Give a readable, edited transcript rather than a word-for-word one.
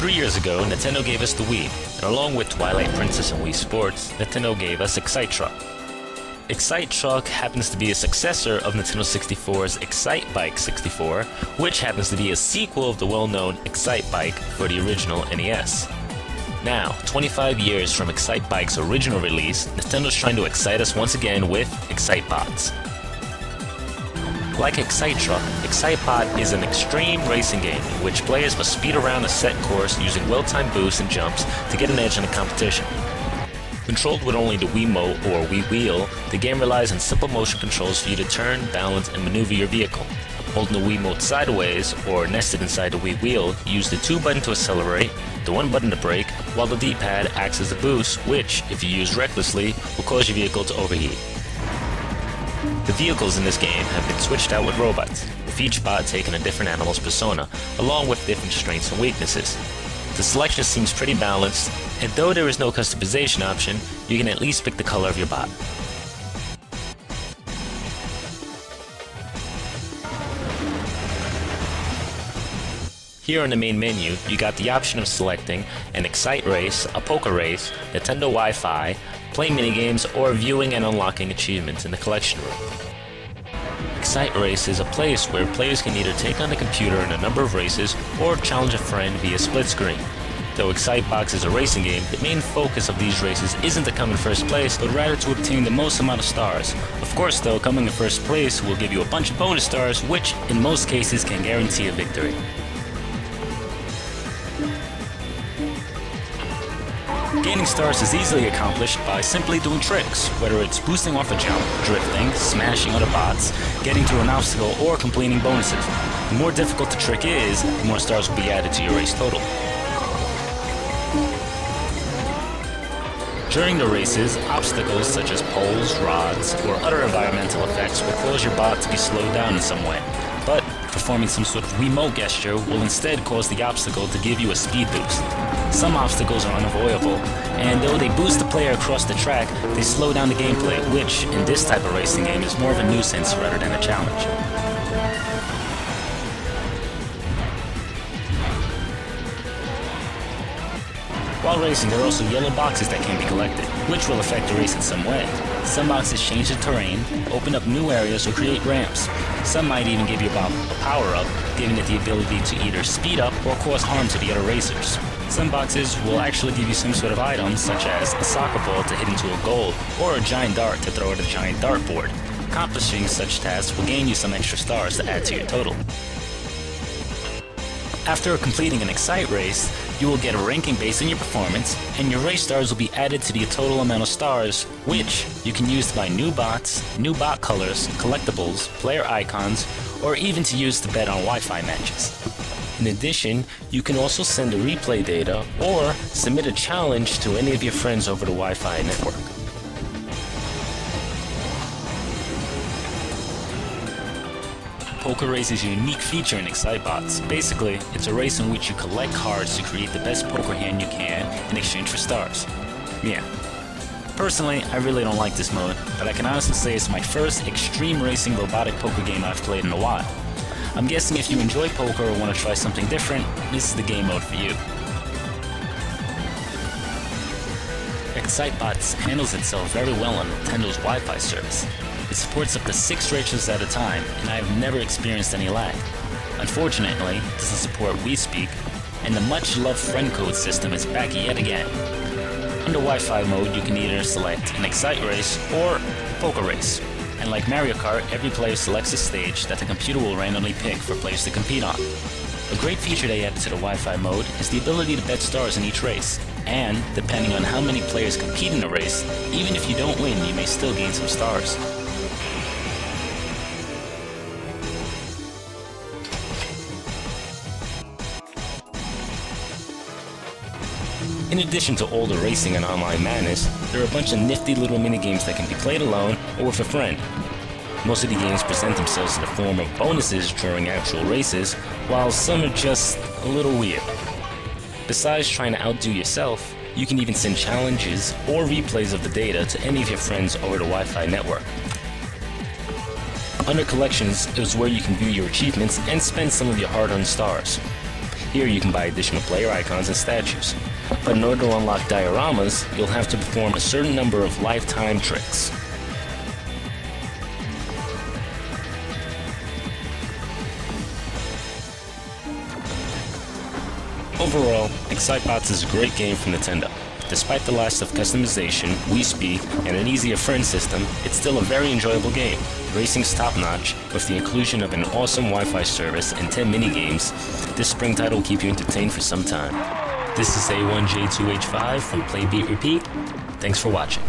3 years ago, Nintendo gave us the Wii, and along with Twilight Princess and Wii Sports, Nintendo gave us Excitruck. Excitruck happens to be a successor of Nintendo 64's Excitebike 64, which happens to be a sequel of the well-known Excitebike for the original NES. Now, 25 years from Excitebike's original release, Nintendo's trying to excite us once again with Excitebots. Like Excitruck, Excitebot is an extreme racing game in which players must speed around a set course using well-timed boosts and jumps to get an edge in the competition. Controlled with only the Wiimote or Wii Wheel, the game relies on simple motion controls for you to turn, balance, and maneuver your vehicle. Holding the Wiimote sideways or nested inside the Wii Wheel, use the 2 button to accelerate, the 1 button to brake, while the D-pad acts as a boost, which, if you use recklessly, will cause your vehicle to overheat. The vehicles in this game have been switched out with robots, with each bot taking a different animal's persona, along with different strengths and weaknesses. The selection seems pretty balanced, and though there is no customization option, you can at least pick the color of your bot. Here on the main menu, you got the option of selecting an Excite Race, a Poker Race, Nintendo Wi-Fi, play minigames, or viewing and unlocking achievements in the collection room. Excite Race is a place where players can either take on the computer in a number of races or challenge a friend via split screen. Though Excitebots is a racing game, the main focus of these races isn't to come in first place, but rather to obtain the most amount of stars. Of course though, coming in first place will give you a bunch of bonus stars, which in most cases can guarantee a victory. Gaining stars is easily accomplished by simply doing tricks, whether it's boosting off a jump, drifting, smashing other bots, getting through an obstacle, or completing bonuses. The more difficult the trick is, the more stars will be added to your race total. During the races, obstacles such as poles, rods, or other environmental effects will cause your bot to be slowed down in some way. But performing some sort of Wiimote gesture will instead cause the obstacle to give you a speed boost. Some obstacles are unavoidable, and though they boost the player across the track, they slow down the gameplay, which, in this type of racing game, is more of a nuisance rather than a challenge. While racing, there are also yellow boxes that can be collected, which will affect the race in some way. Some boxes change the terrain, open up new areas, or create ramps. Some might even give your bot a power-up, giving it the ability to either speed up or cause harm to the other racers. Some boxes will actually give you some sort of item, such as a soccer ball to hit into a goal, or a giant dart to throw at a giant dartboard. Accomplishing such tasks will gain you some extra stars to add to your total. After completing an Excite race, you will get a ranking based on your performance, and your race stars will be added to the total amount of stars, which you can use to buy new bots, new bot colors, collectibles, player icons, or even to use to bet on Wi-Fi matches. In addition, you can also send the replay data or submit a challenge to any of your friends over the Wi-Fi network. Poker Race is a unique feature in Excitebots. Basically, it's a race in which you collect cards to create the best poker hand you can in exchange for stars. Yeah. Personally, I really don't like this mode, but I can honestly say it's my first extreme racing robotic poker game I've played in a while. I'm guessing if you enjoy poker or want to try something different, this is the game mode for you. Excitebots handles itself very well on Nintendo's Wi-Fi service. It supports up to 6 races at a time, and I have never experienced any lag. Unfortunately, it doesn't support WeSpeak, and the much-loved friend code system is back yet again. Under Wi-Fi mode, you can either select an Excite race or a Poker race. And like Mario Kart, every player selects a stage that the computer will randomly pick for players to compete on. A great feature they added to the Wi-Fi mode is the ability to bet stars in each race. And, depending on how many players compete in a race, even if you don't win, you may still gain some stars. In addition to all the racing and online madness, there are a bunch of nifty little minigames that can be played alone or with a friend. Most of the games present themselves in the form of bonuses during actual races, while some are just a little weird. Besides trying to outdo yourself, you can even send challenges or replays of the data to any of your friends over the Wi-Fi network. Under Collections is where you can view your achievements and spend some of your hard-earned stars. Here you can buy additional player icons and statues. But in order to unlock dioramas, you'll have to perform a certain number of lifetime tricks. Overall, Excitebots is a great game from Nintendo. Despite the loss of customization, Wii Speed, and an easier friend system, it's still a very enjoyable game. Racing's top-notch, with the inclusion of an awesome Wi-Fi service and 10 mini-games. This spring title will keep you entertained for some time. This is A1J2H5 from Play Beat Repeat. Thanks for watching.